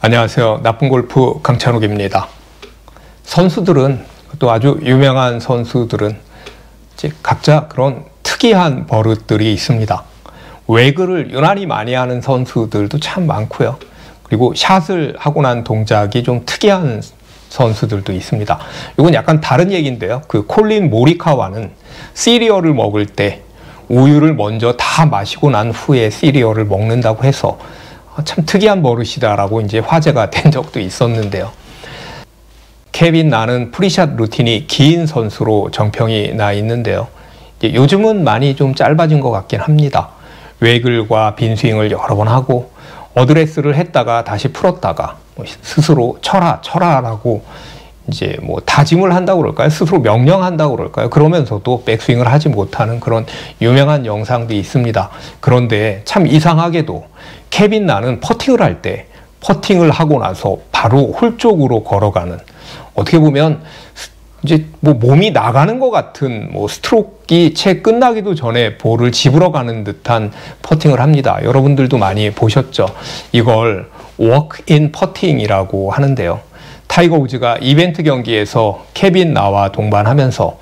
안녕하세요. 나쁜 골프 강찬욱입니다. 선수들은, 또 아주 유명한 선수들은 이제 각자 그런 특이한 버릇들이 있습니다. 외그를 유난히 많이 하는 선수들도 참 많고요. 그리고 샷을 하고 난 동작이 좀 특이한 선수들도 있습니다. 이건 약간 다른 얘기인데요. 그 콜린 모리카와는 시리얼을 먹을 때 우유를 먼저 다 마시고 난 후에 시리얼을 먹는다고 해서 참 특이한 버릇이다라고 이제 화제가 된 적도 있었는데요. 케빈 나는 프리샷 루틴이 긴 선수로 정평이 나 있는데요. 요즘은 많이 좀 짧아진 것 같긴 합니다. 웨이글과 빈스윙을 여러 번 하고 어드레스를 했다가 다시 풀었다가 스스로 쳐라라고 이제 뭐 다짐을 한다고 그럴까요? 스스로 명령한다고 그럴까요? 그러면서도 백스윙을 하지 못하는 그런 유명한 영상도 있습니다. 그런데 참 이상하게도 케빈 나는 퍼팅을 할 때 퍼팅을 하고 나서 바로 홀 쪽으로 걸어가는, 어떻게 보면 이제 뭐 몸이 나가는 것 같은 뭐 스트로크가 채 끝나기도 전에 볼을 집으러 가는 듯한 퍼팅을 합니다. 여러분들도 많이 보셨죠? 이걸 워크인 퍼팅이라고 하는데요. 타이거 우즈가 이벤트 경기에서 케빈 나와 동반하면서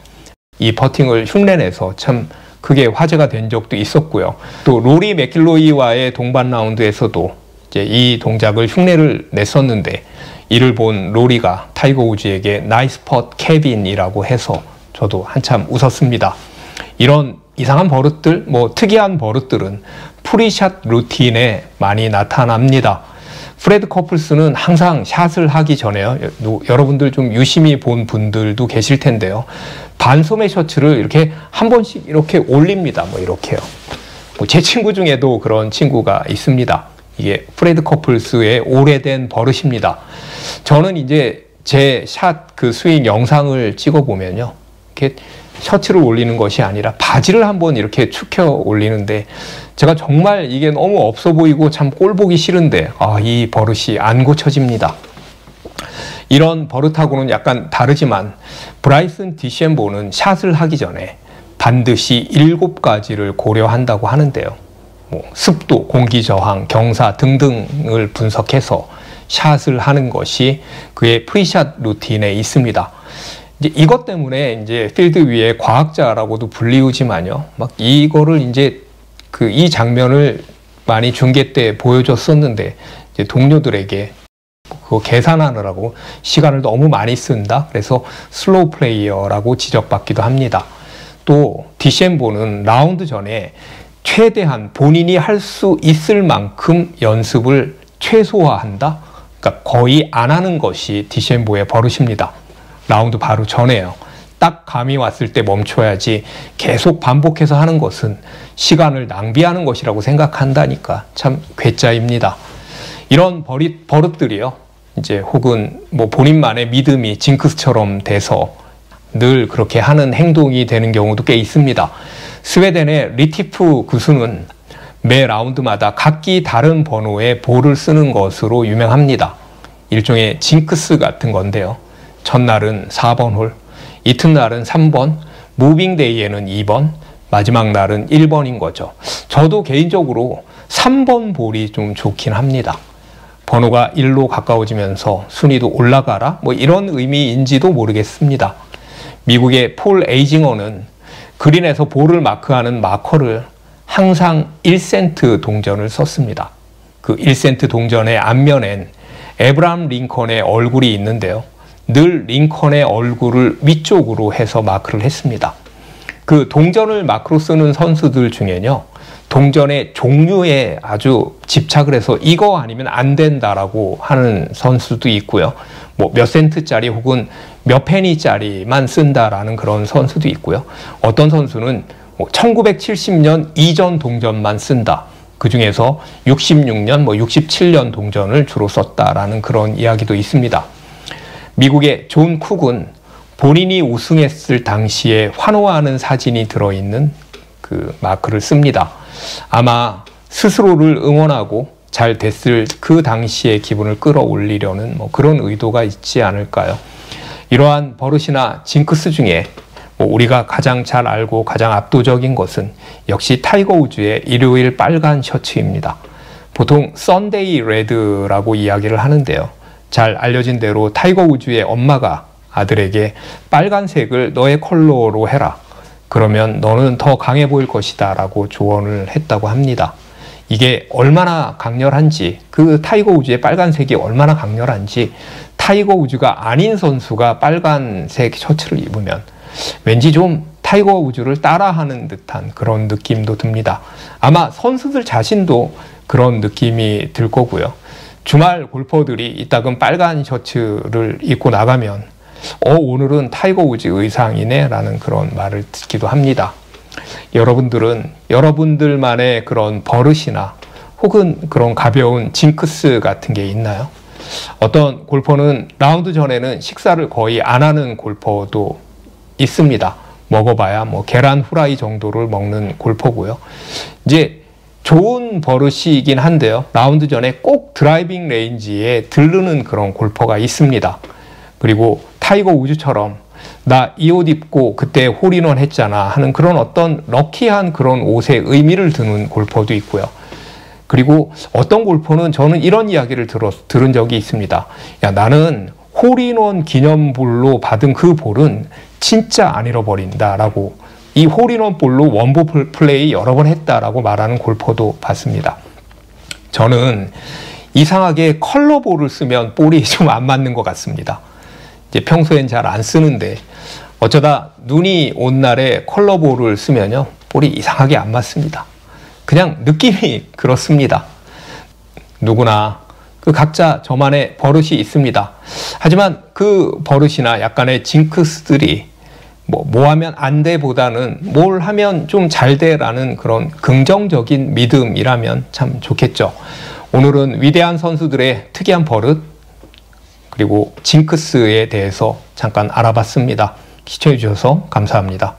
이 퍼팅을 흉내내서 참 크게 화제가 된 적도 있었고요. 또 로리 맥길로이와의 동반 라운드에서도 이제 이 동작을 흉내를 냈었는데, 이를 본 로리가 타이거 우즈에게 나이스 펫 케빈이라고 해서 저도 한참 웃었습니다. 이런 이상한 버릇들, 뭐 특이한 버릇들은 프리샷 루틴에 많이 나타납니다. 프레드 커플스는 항상 샷을 하기 전에요. 여러분들 좀 유심히 본 분들도 계실 텐데요. 반소매 셔츠를 이렇게 한 번씩 이렇게 올립니다. 뭐 이렇게요. 제 친구 중에도 그런 친구가 있습니다. 이게 프레드 커플스의 오래된 버릇입니다. 저는 이제 제 샷 그 스윙 영상을 찍어 보면요, 이렇게 셔츠를 올리는 것이 아니라 바지를 한번 이렇게 축혀 올리는데, 제가 정말 이게 너무 없어 보이고 참 꼴 보기 싫은데 이 버릇이 안 고쳐집니다. 이런 버릇하고는 약간 다르지만 브라이슨 디셈보는 샷을 하기 전에 반드시 7가지를 고려한다고 하는데요. 뭐 습도, 공기 저항, 경사 등등을 분석해서 샷을 하는 것이 그의 프리샷 루틴에 있습니다. 이제 이것 때문에 이제 필드 위에 과학자라고도 불리우지만요, 막 이거를 이제 이 장면을 많이 중계 때 보여줬었는데, 이제 동료들에게 그거 계산하느라고 시간을 너무 많이 쓴다, 그래서 슬로우 플레이어라고 지적받기도 합니다. 또 디셈보는 라운드 전에 최대한 본인이 할 수 있을 만큼 연습을 최소화한다, 그러니까 거의 안 하는 것이 디셈보의 버릇입니다. 라운드 바로 전에요. 딱 감이 왔을 때 멈춰야지 계속 반복해서 하는 것은 시간을 낭비하는 것이라고 생각한다니까 참 괴짜입니다. 이런 버릇들이요, 이제 혹은 뭐 본인만의 믿음이 징크스처럼 돼서 늘 그렇게 하는 행동이 되는 경우도 꽤 있습니다. 스웨덴의 리티프 구수는 매 라운드마다 각기 다른 번호의 볼을 쓰는 것으로 유명합니다. 일종의 징크스 같은 건데요. 첫날은 4번 홀, 이튿날은 3번, 무빙데이에는 2번, 마지막 날은 1번인 거죠. 저도 개인적으로 3번 볼이 좀 좋긴 합니다. 번호가 1로 가까워지면서 순위도 올라가라, 뭐 이런 의미인지도 모르겠습니다. 미국의 폴 에이징어는 그린에서 볼을 마크하는 마커를 항상 1센트 동전을 썼습니다. 그 1센트 동전의 앞면엔 에브라함 링컨의 얼굴이 있는데요. 늘 링컨의 얼굴을 위쪽으로 해서 마크를 했습니다. 그 동전을 마크로 쓰는 선수들 중에는요, 동전의 종류에 아주 집착을 해서 이거 아니면 안 된다라고 하는 선수도 있고요. 뭐 몇 센트짜리 혹은 몇 페니짜리만 쓴다라는 그런 선수도 있고요. 어떤 선수는 1970년 이전 동전만 쓴다, 그 중에서 66년, 67년 동전을 주로 썼다라는 그런 이야기도 있습니다. 미국의 존 쿡은 본인이 우승했을 당시에 환호하는 사진이 들어있는 그 마크를 씁니다. 아마 스스로를 응원하고 잘 됐을 그 당시의 기분을 끌어올리려는 그런 의도가 있지 않을까요? 이러한 버릇이나 징크스 중에 우리가 가장 잘 알고 가장 압도적인 것은 역시 타이거 우즈의 일요일 빨간 셔츠입니다. 보통 썬데이 레드라고 이야기를 하는데요. 잘 알려진 대로 타이거 우즈의 엄마가 아들에게 빨간색을 너의 컬러로 해라. 그러면 너는 더 강해 보일 것이다 라고 조언을 했다고 합니다. 이게 얼마나 강렬한지, 그 타이거 우즈의 빨간색이 얼마나 강렬한지 타이거 우즈가 아닌 선수가 빨간색 셔츠를 입으면 왠지 좀 타이거 우즈를 따라하는 듯한 그런 느낌도 듭니다. 아마 선수들 자신도 그런 느낌이 들 거고요. 주말 골퍼들이 이따금 빨간 셔츠를 입고 나가면 오늘은 타이거 우즈 의상이네 라는 그런 말을 듣기도 합니다. 여러분들은 여러분들만의 그런 버릇이나 혹은 그런 가벼운 징크스 같은 게 있나요? 어떤 골퍼는 라운드 전에는 식사를 거의 안 하는 골퍼도 있습니다. 먹어봐야 뭐 계란 후라이 정도를 먹는 골퍼고요. 이제 좋은 버릇이긴 한데요. 라운드 전에 꼭 드라이빙 레인지에 들르는 그런 골퍼가 있습니다. 그리고 타이거 우즈처럼 나 이 옷 입고 그때 홀인원 했잖아 하는 그런 어떤 럭키한 그런 옷에 의미를 두는 골퍼도 있고요. 그리고 어떤 골퍼는 저는 이런 이야기를 들은 적이 있습니다. 야, 나는 홀인원 기념볼로 받은 그 볼은 진짜 안 잃어버린다 라고, 이 홀인원 볼로 원보 플레이 여러 번 했다라고 말하는 골퍼도 봤습니다. 저는 이상하게 컬러볼을 쓰면 볼이 좀 안 맞는 것 같습니다. 이제 평소엔 잘 안 쓰는데 어쩌다 눈이 온 날에 컬러볼을 쓰면요, 볼이 이상하게 안 맞습니다. 그냥 느낌이 그렇습니다. 누구나 그 각자 저만의 버릇이 있습니다. 하지만 그 버릇이나 약간의 징크스들이 뭐 하면 안 돼 보다는 뭘 하면 좀 잘 돼라는 그런 긍정적인 믿음이라면 참 좋겠죠. 오늘은 위대한 선수들의 특이한 버릇 그리고 징크스에 대해서 잠깐 알아봤습니다. 시청해 주셔서 감사합니다.